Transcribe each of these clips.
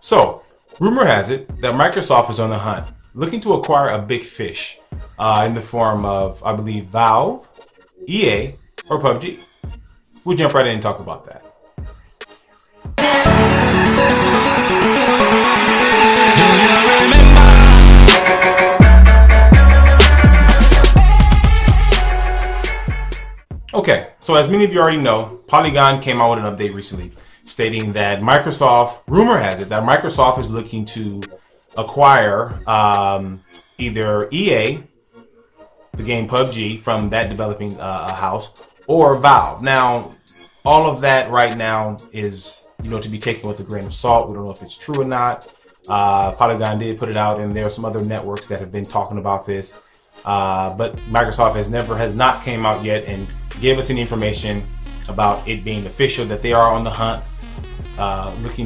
So, rumor has it that Microsoft is on the hunt, looking to acquire a big fish in the form of, I believe, Valve, EA, or PUBG. We'll jump right in and talk about that. Okay, so as many of you already know, Polygon came out with an update recently stating that Microsoft, rumor has it, that Microsoft is looking to acquire either EA, the game PUBG, from that developing house, or Valve. Now, all of that right now is, to be taken with a grain of salt. We don't know if it's true or not. Polygon did put it out, and there are some other networks that have been talking about this. But Microsoft has not came out yet and gave us any information about it being official that they are on the hunt, looking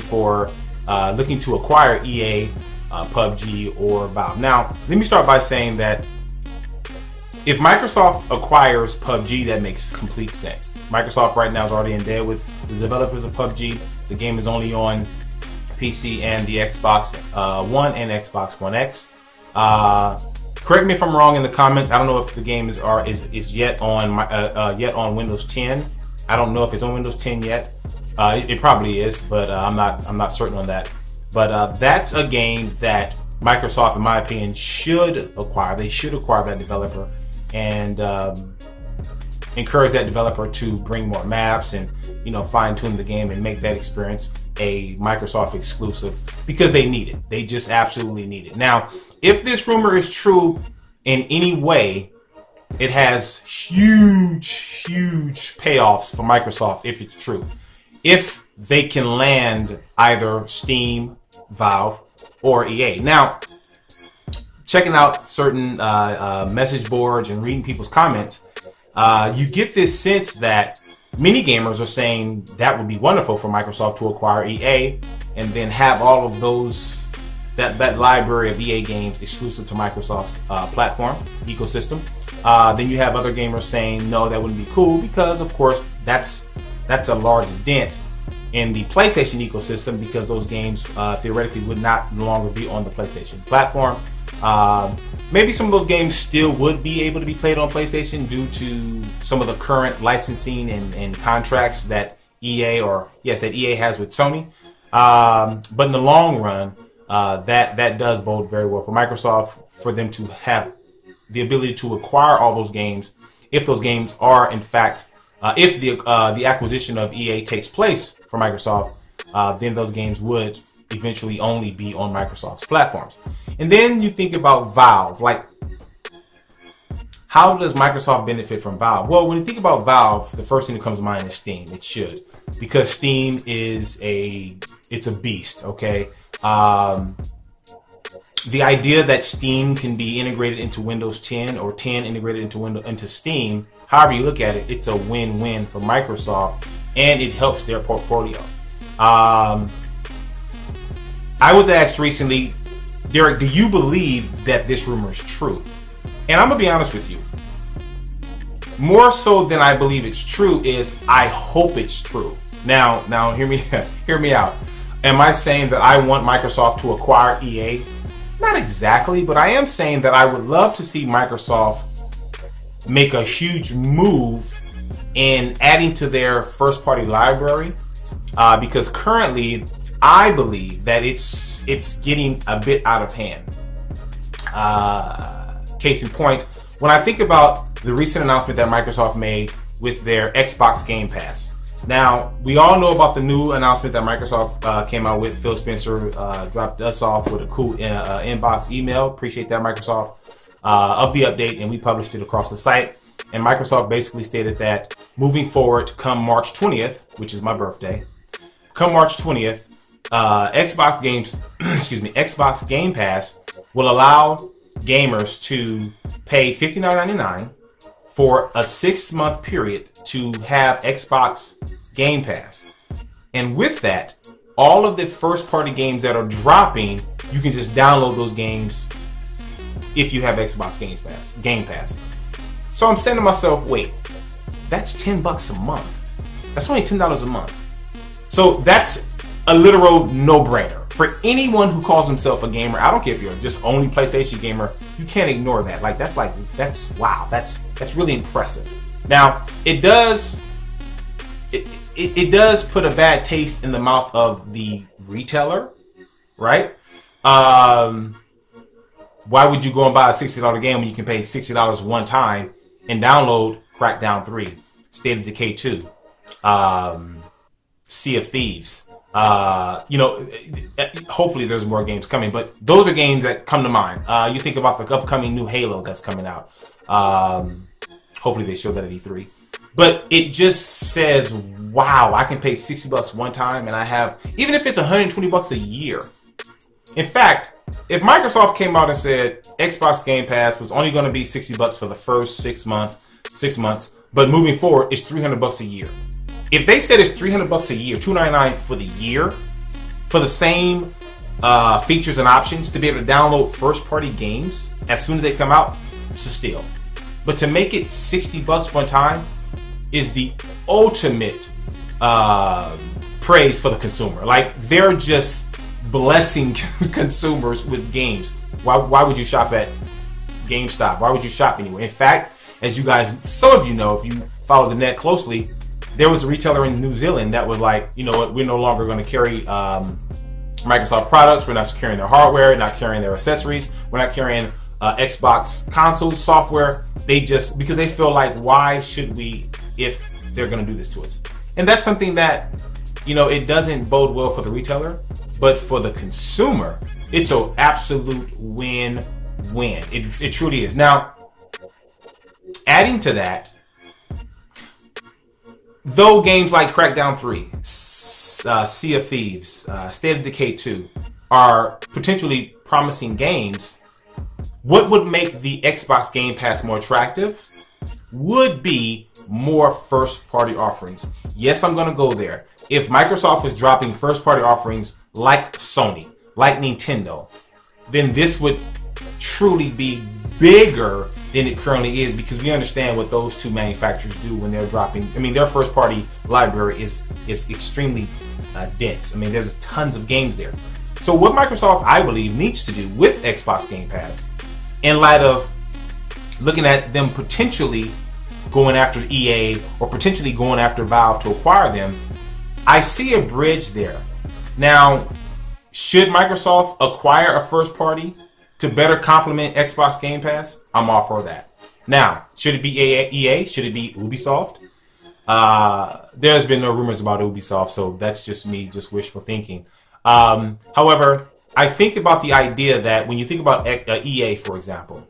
to acquire EA, PUBG, or Valve. Now, let me start by saying that if Microsoft acquires PUBG, that makes complete sense. Microsoft right now is already in bed with the developers of PUBG. The game is only on PC and the Xbox One and Xbox One X. Correct me if I'm wrong in the comments. I don't know if the game is yet on Windows 10. I don't know if it's on Windows 10 yet. It probably is, but I'm not certain on that. But that's a game that Microsoft, in my opinion, should acquire. They should acquire that developer and encourage that developer to bring more maps and fine tune the game and make that experience a Microsoft exclusive, because they need it. They just absolutely need it. Now, if this rumor is true in any way, it has huge payoffs for Microsoft if it's true. If they can land either Steam, Valve, or EA. Now, checking out certain message boards and reading people's comments, you get this sense that many gamers are saying that would be wonderful for Microsoft to acquire EA and then have all of those, that library of EA games exclusive to Microsoft's platform ecosystem. Then you have other gamers saying no, that wouldn't be cool, because of course that's a large dent in the PlayStation ecosystem, because those games theoretically would no longer be on the PlayStation platform. Maybe some of those games still would be able to be played on PlayStation due to some of the current licensing and contracts that EA has with Sony. But in the long run, that does bode very well for Microsoft, for them to have the ability to acquire all those games. If those games are, in fact, if the acquisition of EA takes place for Microsoft, then those games would eventually only be on Microsoft's platforms. And then you think about Valve. Like, how does Microsoft benefit from Valve? Well, when you think about Valve, the first thing that comes to mind is Steam. It should, because Steam is it's a beast. Okay, the idea that Steam can be integrated into Windows 10 or 10 integrated into Steam, however you look at it, it's a win-win for Microsoft, and it helps their portfolio. I was asked recently, Derek, do you believe that this rumor is true? And I'm gonna be honest with you. More so than I believe it's true is I hope it's true. Now hear me out. Am I saying that I want Microsoft to acquire EA? Not exactly, but I am saying that I would love to see Microsoft make a huge move in adding to their first-party library, because currently I believe that it's getting a bit out of hand. Case in point, when I think about the recent announcement that Microsoft made with their Xbox Game Pass. Now, we all know about the new announcement that Microsoft came out with. Phil Spencer dropped us off with a cool inbox email. Appreciate that, Microsoft, of the update, and we published it across the site. And Microsoft basically stated that moving forward, come March 20th, which is my birthday, come March 20th, Xbox Game Pass will allow gamers to pay $59.99 for a 6-month period to have Xbox Game Pass. And with that, all of the first-party games that are dropping, you can just download those games if you have Xbox Game Pass. So I'm saying to myself, wait, that's $10 a month. That's only $10 a month. So that's a literal no-brainer for anyone who calls himself a gamer, I don't care if you're just only PlayStation gamer, you can't ignore that. That's wow, that's really impressive. Now, it does put a bad taste in the mouth of the retailer, right? Why would you go and buy a $60 game when you can pay $60 one time and download Crackdown 3, State of Decay 2, Sea of Thieves? Hopefully there's more games coming, but those are games that come to mind. You think about the upcoming new Halo that's coming out. Hopefully they show that at E3. But it just says, wow, I can pay $60 one time and I have, even if it's $120 a year. In fact, if Microsoft came out and said Xbox Game Pass was only going to be $60 for the first 6 months, but moving forward, it's $300 a year. If they said it's $300 a year, $299 for the year, for the same features and options to be able to download first-party games as soon as they come out, it's a steal. But to make it $60 one time is the ultimate praise for the consumer. Like, they're just blessing consumers with games. Why would you shop at GameStop? Why would you shop anywhere? In fact, as you guys, some of you know, if you follow the net closely, there was a retailer in New Zealand that was like, you know what, we're no longer going to carry Microsoft products. We're not carrying their hardware, not carrying their accessories. We're not carrying Xbox console software. They just, because they feel like, why should we if they're going to do this to us? And that's something that, you know, it doesn't bode well for the retailer, but for the consumer, it's an absolute win-win. It truly is. Now, adding to that, though games like Crackdown 3, Sea of Thieves, State of Decay 2 are potentially promising games, what would make the Xbox Game Pass more attractive would be more first-party offerings. Yes, I'm going to go there. If Microsoft is dropping first-party offerings like Sony, like Nintendo, then this would truly be bigger than it currently is, because we understand what those two manufacturers do when they're dropping. I mean, their first-party library is extremely dense. I mean, there's tons of games there. So what Microsoft, I believe, needs to do with Xbox Game Pass, in light of looking at them potentially going after EA or potentially going after Valve to acquire them, I see a bridge there. Now, should Microsoft acquire a first party to better complement Xbox Game Pass? I'm all for that. Now, should it be EA? Should it be Ubisoft? There's been no rumors about Ubisoft, so that's just me, just wishful thinking. However, I think about the idea that when you think about EA, for example,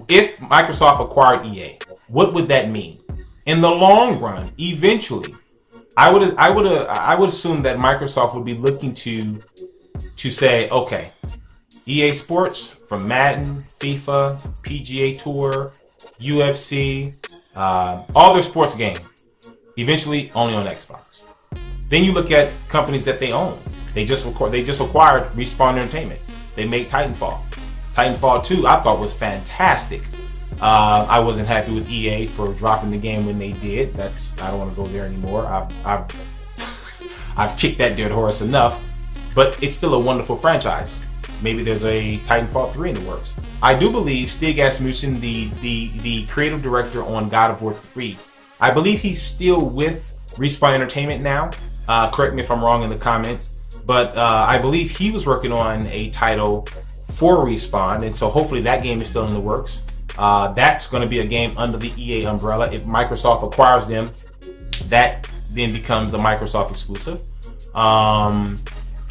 if Microsoft acquired EA, what would that mean? In the long run, eventually, I would assume that Microsoft would be looking to say, okay, EA Sports, from Madden, FIFA, PGA Tour, UFC, all their sports games, eventually only on Xbox. Then you look at companies that they own. They just acquired Respawn Entertainment. They made Titanfall. Titanfall 2, I thought, was fantastic. I wasn't happy with EA for dropping the game when they did. I don't want to go there anymore. I've kicked that dead horse enough, but it's still a wonderful franchise. Maybe there's a Titanfall 3 in the works. I do believe Stig Asmussen, the creative director on God of War 3, I believe he's still with Respawn Entertainment now. Correct me if I'm wrong in the comments. But I believe he was working on a title for Respawn, and so hopefully that game is still in the works. That's going to be a game under the EA umbrella. If Microsoft acquires them, that then becomes a Microsoft exclusive.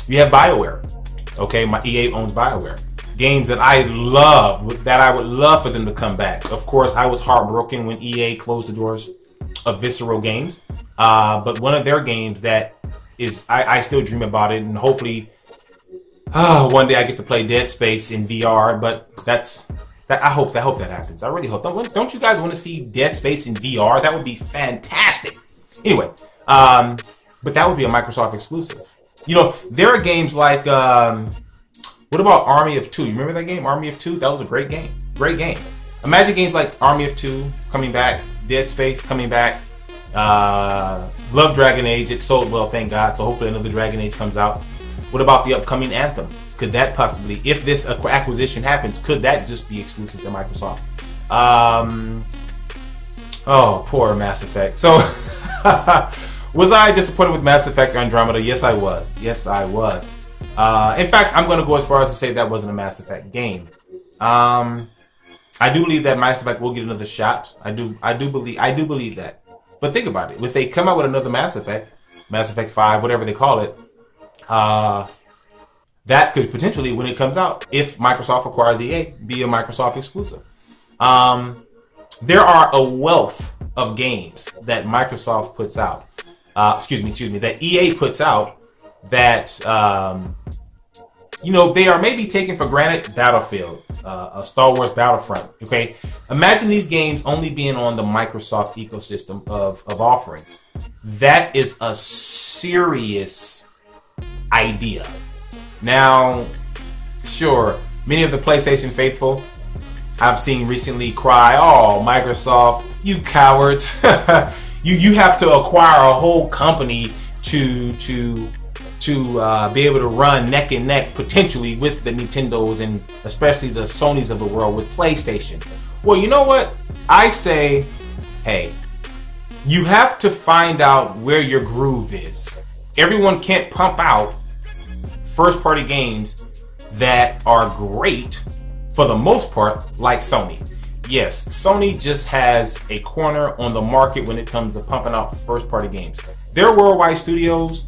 We have BioWare. Okay, EA owns BioWare. Games that I love, that I would love for them to come back. Of course, I was heartbroken when EA closed the doors of Visceral Games. But one of their games that is, I still dream about it, and hopefully one day I get to play Dead Space in VR. But I hope that happens. I really hope. Don't you guys want to see Dead Space in VR? That would be fantastic. Anyway, but that would be a Microsoft exclusive. You know, there are games like, what about Army of Two? You remember that game, Army of Two? That was a great game. Great game. Imagine games like Army of Two coming back, Dead Space coming back. Love Dragon Age. It sold well, thank God. So hopefully another Dragon Age comes out. What about the upcoming Anthem? Could that possibly, if this acquisition happens, could that just be exclusive to Microsoft? Oh, poor Mass Effect. So, was I disappointed with Mass Effect Andromeda? Yes, I was. Yes, I was. In fact, I'm going to go as far as to say that wasn't a Mass Effect game. I do believe that Mass Effect will get another shot. I do believe that. But think about it. If they come out with another Mass Effect 5, whatever they call it, that could potentially, when it comes out, if Microsoft acquires EA, be a Microsoft exclusive. There are a wealth of games that Microsoft puts out. That EA puts out that, you know, they are maybe taken for granted. Battlefield, a Star Wars Battlefront. Okay, imagine these games only being on the Microsoft ecosystem of offerings. That is a serious idea. Now, sure, many of the PlayStation faithful I've seen recently cry, "Oh, Microsoft, you cowards! you have to acquire a whole company to be able to run neck and neck potentially with the Nintendos and especially the Sonys of the world with PlayStation." Well, you know what? I say, hey, you have to find out where your groove is. Everyone can't pump out first-party games that are great for the most part, like Sony. Yes, Sony just has a corner on the market when it comes to pumping out first-party games. Their worldwide studios,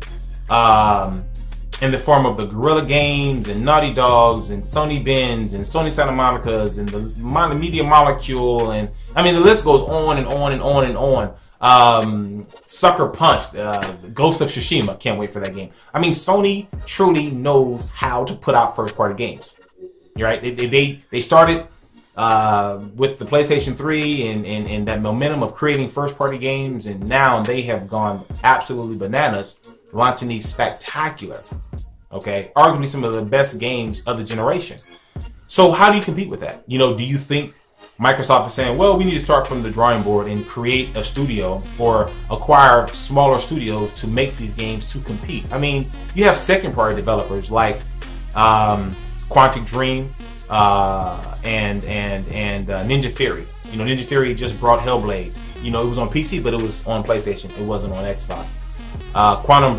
in the form of the Guerrilla Games and Naughty Dogs and Sony Bends and Sony Santa Monica's and the Media Molecule, and I mean the list goes on and on and on and on. Sucker Punch, Ghost of Tsushima, can't wait for that game. I mean, Sony truly knows how to put out first-party games. You're right. They started with the PlayStation 3 and that momentum of creating first-party games, and now they have gone absolutely bananas, launching these spectacular, okay, arguably some of the best games of the generation. So how do you compete with that? You know, do you think Microsoft is saying, well, we need to start from the drawing board and create a studio or acquire smaller studios to make these games to compete? I mean, you have second-party developers like Quantic Dream and Ninja Theory. You know, Ninja Theory just brought Hellblade. You know, it was on PC, but it was on PlayStation. It wasn't on Xbox. Quantum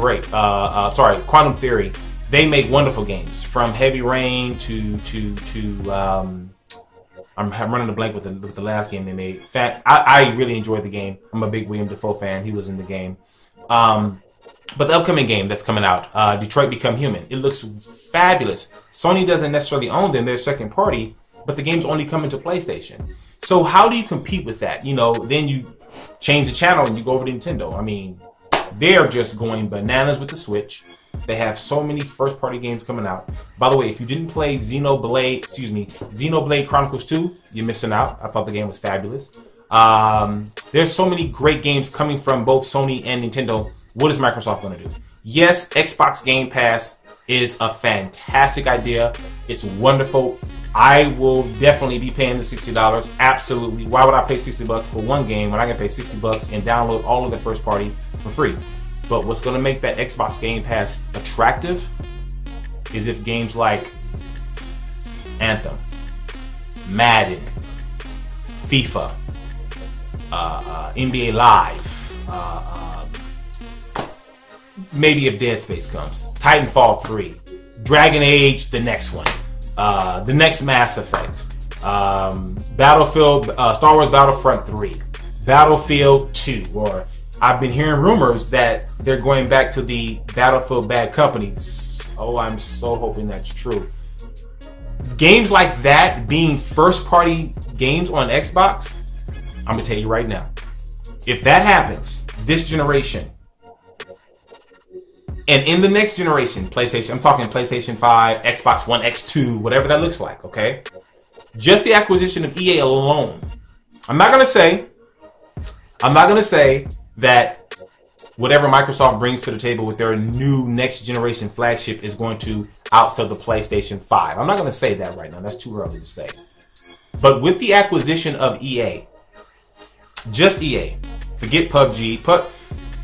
Theory. They make wonderful games, from Heavy Rain to I'm running a blank with the last game they made. I really enjoyed the game. I'm a big William Dafoe fan. He was in the game. But the upcoming game that's coming out, Detroit Become Human, it looks fabulous. Sony doesn't necessarily own them. They're second party, but the game's only coming to PlayStation. So how do you compete with that? You know, then you change the channel and you go over to Nintendo. I mean, they're just going bananas with the Switch. They have so many first-party games coming out. By the way, if you didn't play Xenoblade Chronicles 2, you're missing out. I thought the game was fabulous. There's so many great games coming from both Sony and Nintendo. What is Microsoft going to do? Yes, Xbox Game Pass is a fantastic idea. It's wonderful. I will definitely be paying the $60. Absolutely. Why would I pay $60 for one game when I can pay $60 and download all of the first party for free? But what's going to make that Xbox Game Pass attractive is if games like Anthem, Madden, FIFA, NBA Live, maybe if Dead Space comes, Titanfall 3, Dragon Age, the next one, the next Mass Effect, Battlefield, Star Wars Battlefront 3, Battlefield 2, or I've been hearing rumors that they're going back to the Battlefield Bad Companies. Oh, I'm so hoping that's true. Games like that being first-party games on Xbox, I'm going to tell you right now, if that happens this generation, and in the next generation, PlayStation, I'm talking PlayStation 5, Xbox One X2, whatever that looks like, okay? Just the acquisition of EA alone. I'm not going to say that whatever Microsoft brings to the table with their new next generation flagship is going to outsell the PlayStation 5. I'm not going to say that right now. That's too early to say. But with the acquisition of EA, just EA, forget PUBG.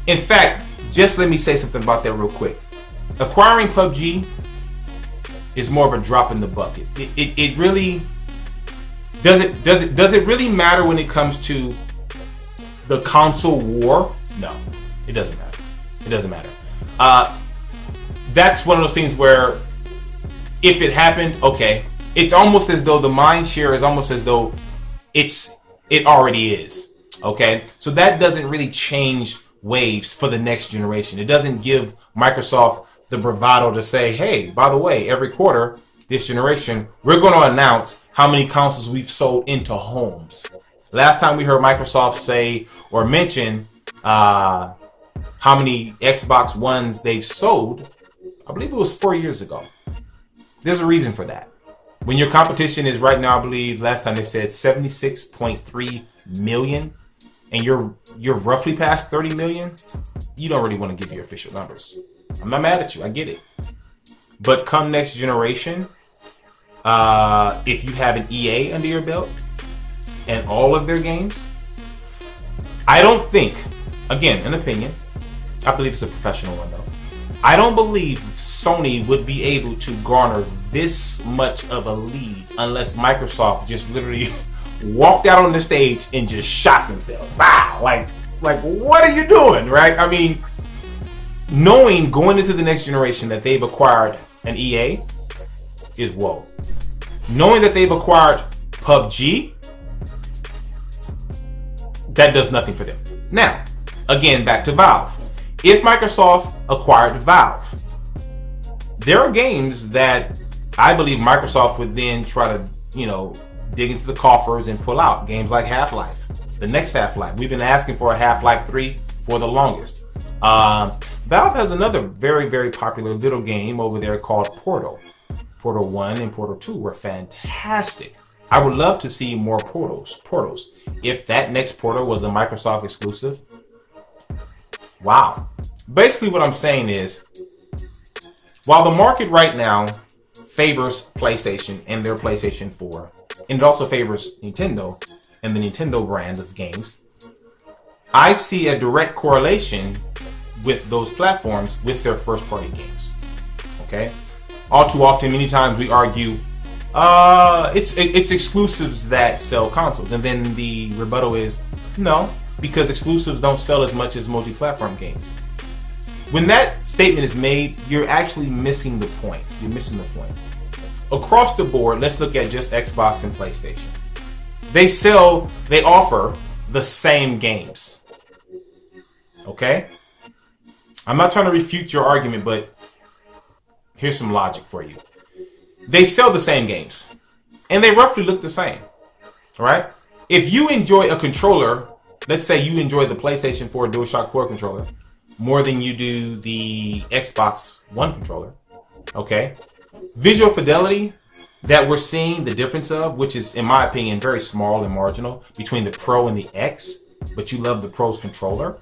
In fact, just let me say something about that real quick. acquiring PUBG is more of a drop in the bucket. It really does it really matter when it comes to the console war? No, it doesn't matter. It doesn't matter. That's one of those things where if it happened, okay, it's almost as though the mind share is almost as though it already is. Okay, so that doesn't really change waves for the next generation. It doesn't give Microsoft the bravado to say, hey, by the way, every quarter this generation, we're going to announce how many consoles we've sold into homes. Last time we heard Microsoft say or mention how many Xbox Ones they've sold, I believe it was 4 years ago. There's a reason for that. When your competition is right now, I believe last time they said 76.3 million, and you're roughly past 30 million, you don't really want to give your official numbers. I'm not mad at you. I get it. But come next generation, if you have an EA under your belt and all of their games, I don't think, again, an opinion, I believe it's a professional one though, I don't believe Sony would be able to garner this much of a lead unless Microsoft just literally walked out on the stage and just shot themselves. Wow, like what are you doing, right? I mean, knowing going into the next generation that they've acquired an EA is whoa. Knowing that they've acquired PUBG, that does nothing for them. Now, again, back to Valve. If Microsoft acquired Valve, there are games that I believe Microsoft would then try to, dig into the coffers and pull out. Games like Half-Life, the next Half-Life. We've been asking for a Half-Life 3 for the longest. Valve has another very, very popular little game over there called Portal. Portal 1 and Portal 2 were fantastic. I would love to see more Portals. If that next Portal was a Microsoft exclusive, wow. Basically what I'm saying is, while the market right now favors PlayStation and their PlayStation 4, and it also favors Nintendo and the Nintendo brand of games, I see a direct correlation with those platforms with their first-party games. Okay? All too often, many times we argue, it's exclusives that sell consoles. And then the rebuttal is, no, because exclusives don't sell as much as multi-platform games. When that statement is made, you're actually missing the point. You're missing the point. Across the board, let's look at just Xbox and PlayStation. They offer the same games. Okay? I'm not trying to refute your argument, but here's some logic for you. They sell the same games, and they roughly look the same. All right? If you enjoy a controller, let's say you enjoy the PlayStation 4 DualShock 4 controller more than you do the Xbox One controller, okay? Visual fidelity that we're seeing the difference of, which is, in my opinion, very small and marginal between the Pro and the X, but you love the Pro's controller,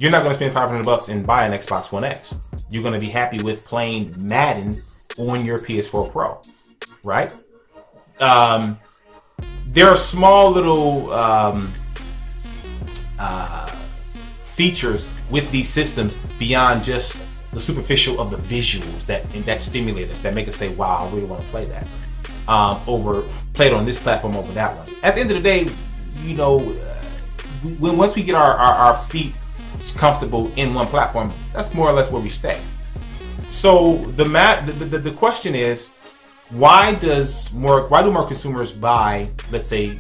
you're not going to spend $500 and buy an Xbox One X. You're going to be happy with playing Madden on your PS4 Pro, right? There are small little features with these systems beyond just the superficial of the visuals that stimulate us, that make us say, wow, I really want to play that. Play it on this platform over that one. At the end of the day, once we get our feet comfortable in one platform, that's more or less where we stay. So the question is, why do more consumers buy, let's say,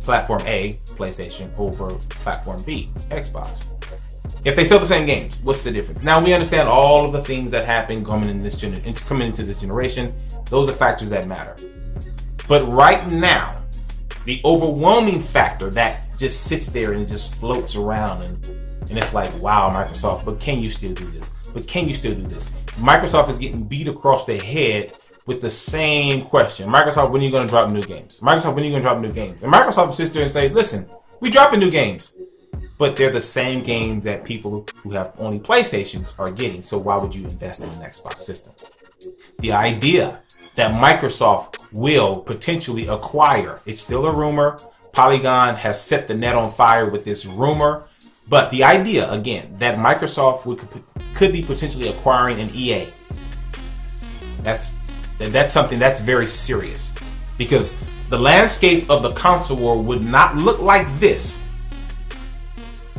platform A, PlayStation, over platform B, Xbox? If they sell the same games, what's the difference? Now, we understand all of the things that happen coming into this generation. Those are factors that matter. But right now, the overwhelming factor that just sits there and it just floats around and it's like, wow, Microsoft, but can you still do this? But can you still do this? Microsoft is getting beat across the head with the same question. Microsoft, when are you going to drop new games? Microsoft, when are you going to drop new games? And Microsoft sits there and say, listen, we dropping new games. But they're the same games that people who have only PlayStations are getting. So why would you invest in an Xbox system? The idea that Microsoft will potentially acquire, it's still a rumor. Polygon has set the net on fire with this rumor. But the idea, again, that Microsoft could be potentially acquiring an EA, that's something that's very serious, because the landscape of the console war would not look like this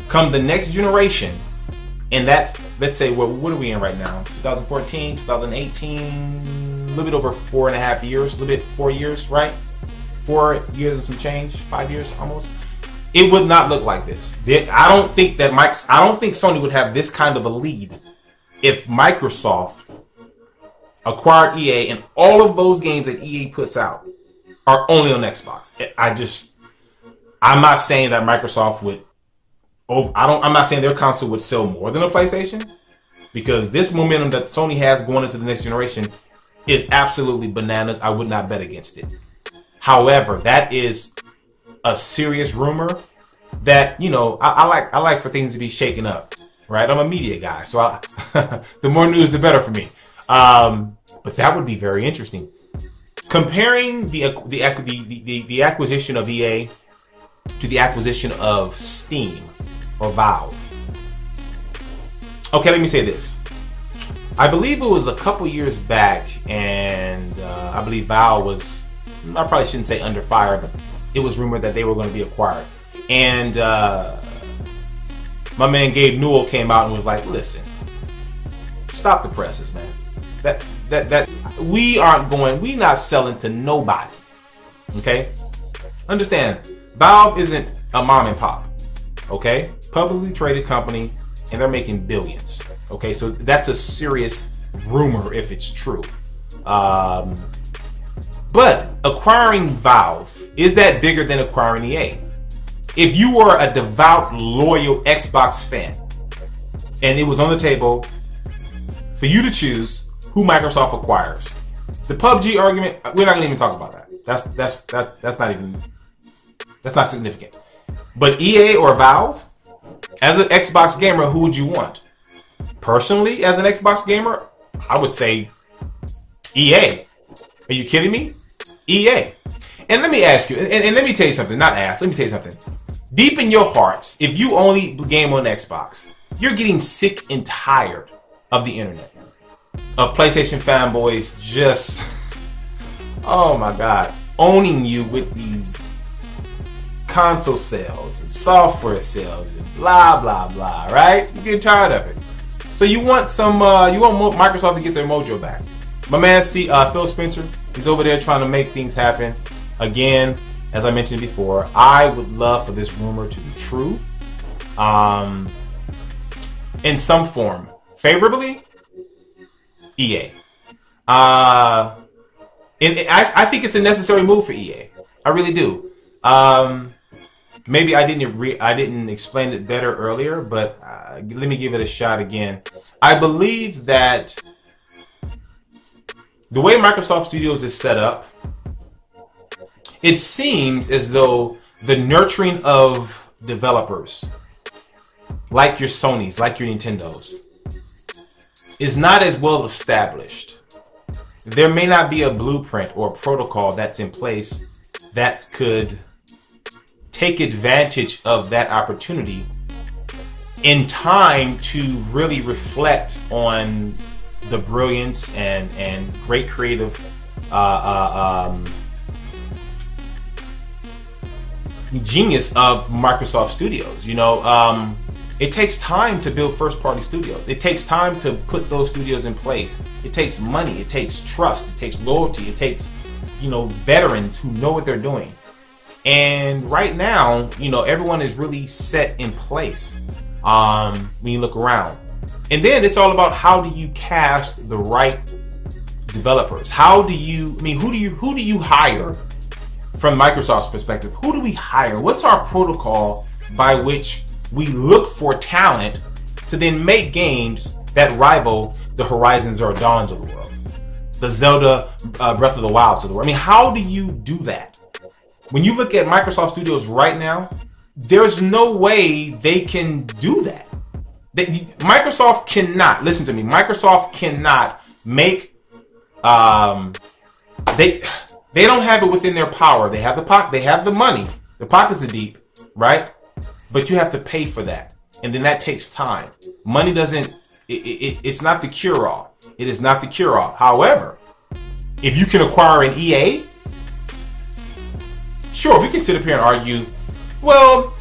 come the next generation. And that, let's say, well, what are we in right now? 2014, 2018, a little bit over 4.5 years, a little bit 4 years, right? 4 years and some change, 5 years almost. It would not look like this. I don't think Sony would have this kind of a lead if Microsoft acquired EA and all of those games that EA puts out are only on Xbox. I'm not saying that Microsoft would. I'm not saying their console would sell more than a PlayStation, because this momentum that Sony has going into the next generation is absolutely bananas. I would not bet against it. However, that is a serious rumor that, you know, I like for things to be shaken up, right? I'm a media guy, so the more news, the better for me. But that would be very interesting. Comparing the acquisition of EA to the acquisition of Steam or Valve. Okay, let me say this. I believe it was a couple years back, and I believe Valve was, I probably shouldn't say under fire, but it was rumored that they were going to be acquired. And my man Gabe Newell came out and was like, listen, stop the presses, man. That we not selling to nobody. Okay? Understand, Valve isn't a mom and pop. Okay? Publicly traded company, and they're making billions. Okay, so that's a serious rumor if it's true. But acquiring Valve, is that bigger than acquiring EA? If you were a devout, loyal Xbox fan, and it was on the table for you to choose who Microsoft acquires, the PUBG argument, we're not gonna even talk about that. That's not significant. But EA or Valve, as an Xbox gamer, who would you want? Personally, as an Xbox gamer, I would say EA. Are you kidding me? EA. And let me ask you, and let me tell you something, let me tell you something. Deep in your hearts, if you only game on Xbox, you're getting sick and tired of the internet. Of PlayStation fanboys just, oh my God, owning you with these console sales and software sales and blah blah blah, right? You get tired of it, so you want Microsoft to get their mojo back. My man, Phil Spencer, he's over there trying to make things happen. Again, as I mentioned before, I would love for this rumor to be true, in some form, favorably. EA, I think it's a necessary move for EA. I really do. Maybe I didn't explain it better earlier, but let me give it a shot again. I believe that the way Microsoft Studios is set up, it seems as though the nurturing of developers, like your Sonys, like your Nintendos, is not as well established. There may not be a blueprint or a protocol that's in place that could take advantage of that opportunity in time to really reflect on the brilliance and great creative genius of Microsoft Studios. You know, it takes time to build first-party studios. It takes time to put those studios in place. It takes money. It takes trust. It takes loyalty. It takes, you know, veterans who know what they're doing. And right now, you know, everyone is really set in place when you look around. And then it's all about, how do you cast the right developers? How do you, I mean, who do you hire from Microsoft's perspective? Who do we hire? What's our protocol by which we look for talent to then make games that rival the Horizon Zero Dawns of the world, the Zelda Breath of the Wild of the world? I mean, how do you do that? When you look at Microsoft Studios right now, there's no way they can do that. Microsoft cannot, listen to me, Microsoft cannot make, they don't have it within their power. They have the money, the pockets are deep, right? But you have to pay for that. and then that takes time. Money doesn't, it's not the cure-all. It is not the cure-all. However, if you can acquire an EA, sure, we can sit up here and argue, well,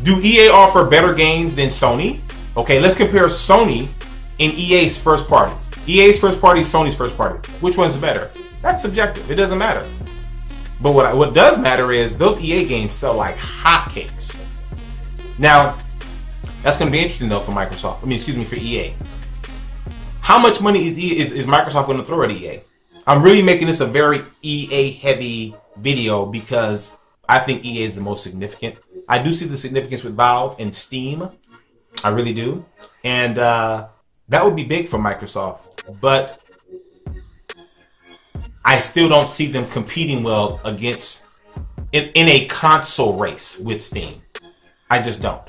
do EA offer better games than Sony? Okay, let's compare Sony and EA's first party. EA's first party, Sony's first party. Which one's better? That's subjective. It doesn't matter. But what does matter is those EA games sell like hotcakes. Now, that's going to be interesting though for Microsoft. I mean, excuse me, for EA. How much money is Microsoft going to throw at EA? I'm really making this a very EA heavy video because I think EA is the most significant. I do see the significance with Valve and Steam. I really do. And that would be big for Microsoft. But I still don't see them competing well against in a console race with Steam. I just don't.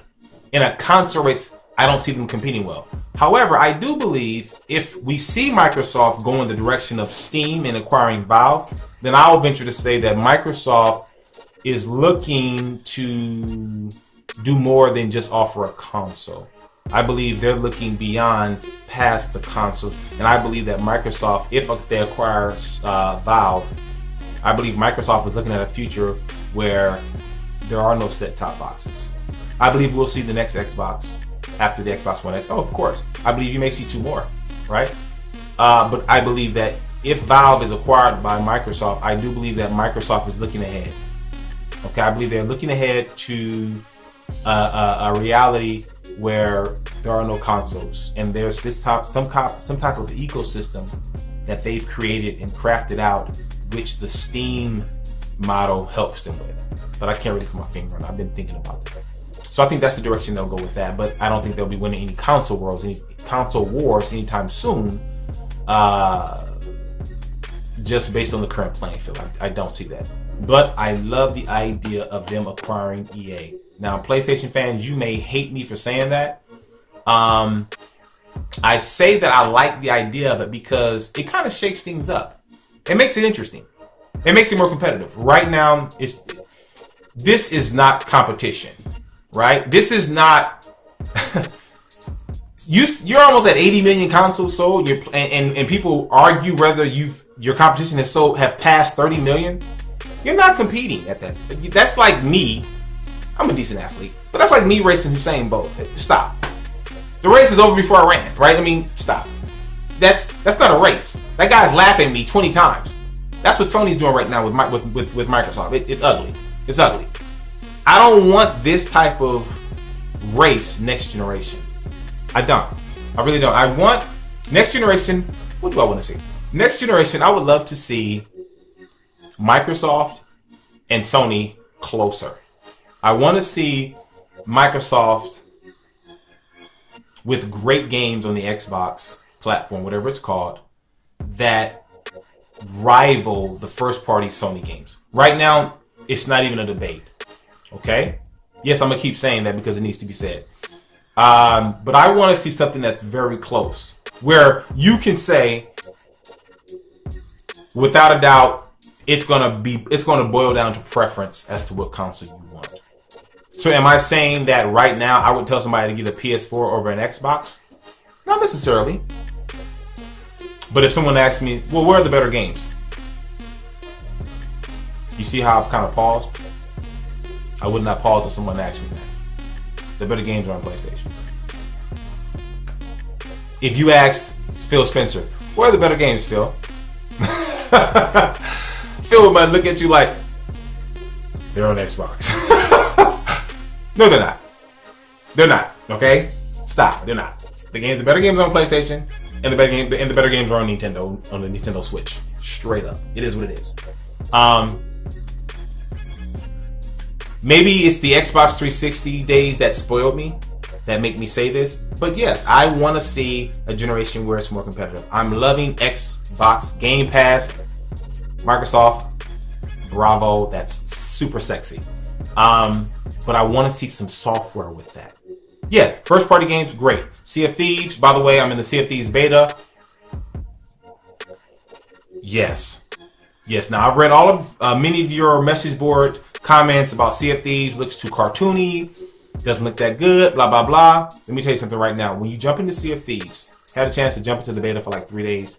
In a console race, I don't see them competing well. However, I do believe if we see Microsoft go in the direction of Steam and acquiring Valve, then I'll venture to say that Microsoft is looking to do more than just offer a console. I believe they're looking beyond past the consoles, and I believe that Microsoft, if they acquire Valve, I believe Microsoft is looking at a future where there are no set-top boxes. I believe we'll see the next Xbox after the Xbox One X. Oh, of course. I believe you may see 2 more, right? But I believe that if Valve is acquired by Microsoft, I do believe that Microsoft is looking ahead. Okay, I believe they're looking ahead to a reality where there are no consoles, and there's this some type of ecosystem that they've created and crafted out, which the Steam model helps them with. But I can't really put my finger on it. I've been thinking about that. So I think that's the direction they'll go with that. But I don't think they'll be winning any console wars anytime soon. Just based on the current playing field, I don't see that. But I love the idea of them acquiring EA. Now, PlayStation fans, you may hate me for saying that. I say that I like the idea of it because it kind of shakes things up. It makes it interesting. It makes it more competitive. Right now, this is not competition, right? This is not. You're almost at 80 million consoles sold, and people argue whether your competition have passed 30 million. You're not competing at that. That's like me. I'm a decent athlete, but that's like me racing Usain Bolt. Stop. The race is over before I ran, right? I mean, stop. That's not a race. That guy's lapping me 20 times. That's what Sony's doing right now with Microsoft. It's ugly. It's ugly. I don't want this type of race next generation. I don't. I really don't. I want next generation. What do I want to see? Next generation, I would love to see Microsoft and Sony closer. I want to see Microsoft with great games on the Xbox platform, whatever it's called, that rival the first-party Sony games. Right now, it's not even a debate. Okay? Yes, I'm going to keep saying that because it needs to be said. But I want to see something that's very close, where you can say, without a doubt, it's going to boil down to preference as to what console you want. So am I saying that right now I would tell somebody to get a PS4 over an Xbox? Not necessarily. But if someone asks me, well, where are the better games? You see how I've kind of paused? I would not pause if someone asked me that. The better games are on PlayStation. If you asked Phil Spencer, where are the better games, Phil? Phil might look at you like, they're on Xbox. No, they're not. They're not. Okay, stop. They're not. The better games are on PlayStation, and the better games are on Nintendo, on the Nintendo Switch. Straight up, it is what it is. Maybe it's the Xbox 360 days that spoiled me, that make me say this. But yes, I want to see a generation where it's more competitive. I'm loving Xbox Game Pass, Microsoft, bravo. That's super sexy. But I want to see some software with that. Yeah, first party games, great. Sea of Thieves, by the way, I'm in the Sea of Thieves beta. Yes. Yes, now I've read all of many of your message board comments about Sea of Thieves. Looks too cartoony. doesn't look that good, blah, blah, blah. Let me tell you something right now. When you jump into Sea of Thieves, had a chance to jump into the beta for like 3 days.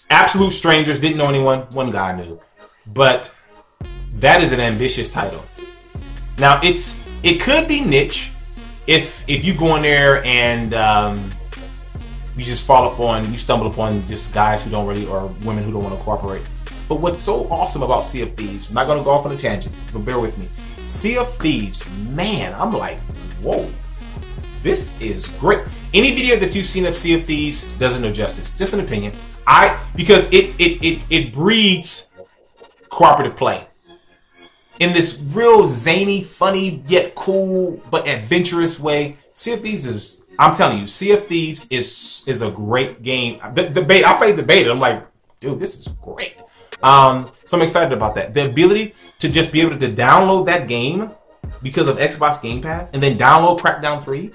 Absolute strangers, didn't know anyone. One guy knew. But that is an ambitious title. Now, it could be niche if you go in there and you just you stumble upon just guys who don't really, or women who don't want to cooperate. But what's so awesome about Sea of Thieves, I'm not going to go off on a tangent, but bear with me. Sea of Thieves, man, I'm like, whoa, this is great. Any video that you've seen of Sea of Thieves doesn't do justice. Just an opinion. Because it breeds cooperative play in this real zany, funny, yet cool, but adventurous way. Sea of Thieves is, I'm telling you, Sea of Thieves is a great game. I played the beta. I'm like, dude, this is great. So I'm excited about that. The ability to just be able to download that game because of Xbox Game Pass, and then download Crackdown 3,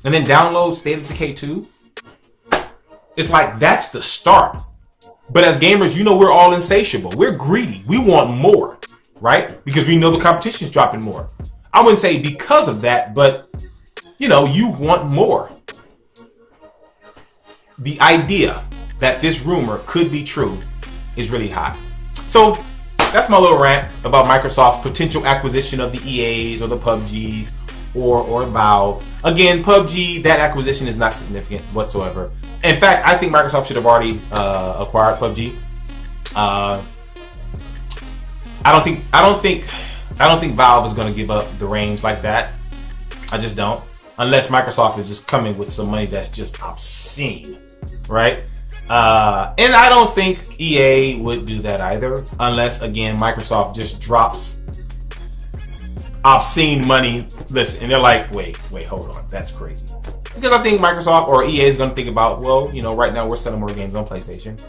and then download State of Decay 2. It's like, that's the start. But as gamers, you know, we're all insatiable. We're greedy. We want more, right? Because we know the competition's dropping more. I wouldn't say because of that, but, you know, you want more. The idea that this rumor could be true is really hot. So that's my little rant about Microsoft's potential acquisition of the EAs or the PUBGs or Valve. Again, PUBG, that acquisition is not significant whatsoever. In fact, I think Microsoft should have already acquired PUBG. I don't think Valve is going to give up the reins like that. I just don't, unless Microsoft is just coming with some money that's just obscene, right? And I don't think EA would do that either, unless, again, Microsoft just drops obscene money. Listen, and they're like, wait, hold on, that's crazy. Because I think Microsoft or EA is going to think about, well, you know, right now we're selling more games on PlayStation.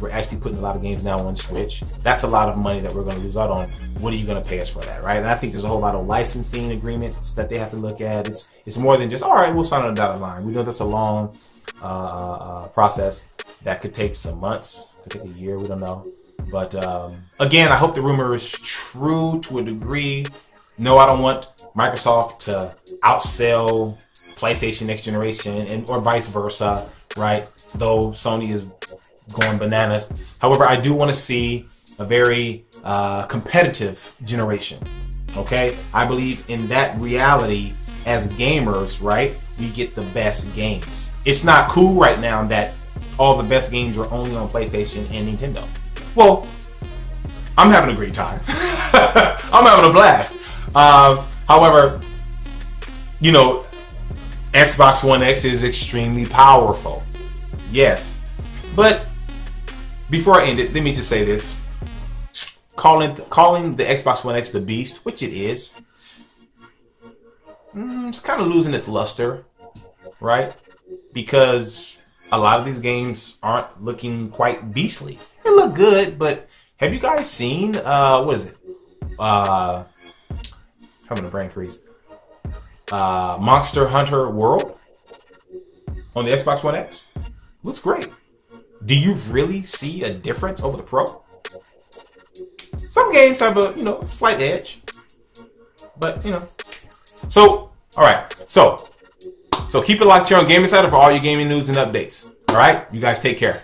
We're actually putting a lot of games now on Switch. That's a lot of money that we're going to lose out on. What are you going to pay us for that, right? And I think there's a whole lot of licensing agreements that they have to look at. It's more than just, all right, we'll sign on the dotted line. We know that's a long process that could take some months, could take a year, we don't know. But again, I hope the rumor is true to a degree. No, I don't want Microsoft to outsell PlayStation next generation or vice versa, right? Though Sony is going bananas. However, I do want to see a very competitive generation. Okay, I believe in that reality as gamers, right? We get the best games. It's not cool right now that all the best games are only on PlayStation and Nintendo. Well, I'm having a great time. I'm having a blast. However, you know, Xbox One X is extremely powerful. Yes. But before I end it, let me just say this. Calling the Xbox One X the beast, which it is, it's kind of losing its luster, right? Because a lot of these games aren't looking quite beastly. They look good, but have you guys seen, what is it? Having a brain freeze. Monster Hunter World on the Xbox One X. Looks great. Do you really see a difference over the Pro? Some games have a, you know, slight edge, but you know. So, all right. So keep it locked here on Game Insider for all your gaming news and updates. All right, you guys take care.